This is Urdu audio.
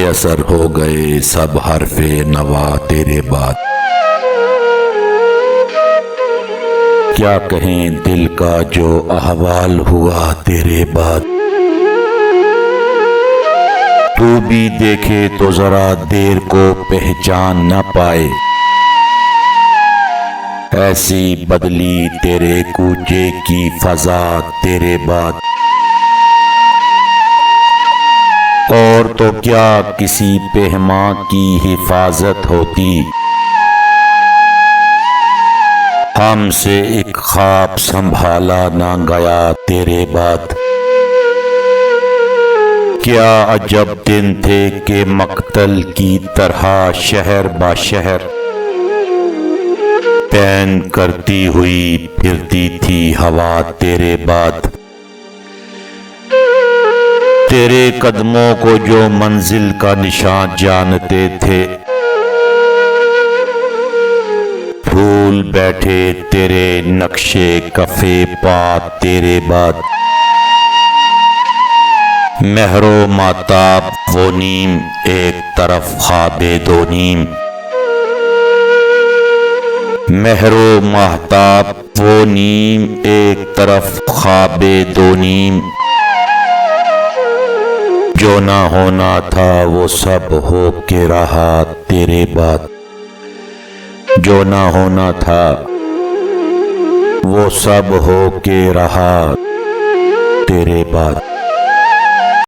میسر ہو گئے سب حرف نوا تیرے بعد۔ کیا کہیں دل کا جو احوال ہوا تیرے بعد، تو بھی دیکھے تو ذرا دیر کو پہچان نہ پائے، ایسی بدلی تیرے کوچے کی فضا تیرے بعد۔ اور تو کیا کسی پہما کی حفاظت ہوتی، ہم سے ایک خواب سنبھالا نہ گیا تیرے بعد۔ کیا عجب دن تھے کہ مقتل کی طرح شہر با شہر پین کرتی ہوئی پھرتی تھی ہوا تیرے بعد۔ تیرے قدموں کو جو منزل کا نشان جانتے تھے، بھول بیٹھے تیرے نقشے کفے پا تیرے بعد۔ مہر و ماتاب وہ نیم ایک طرف خواب دو نیم، مہر و مہتاب وہ نیم ایک طرف خواب دو نیم۔ جو نہ ہونا تھا وہ سب ہو کے رہا تیرے بعد، جو نہ ہونا تھا وہ سب ہو کے رہا تیرے بعد۔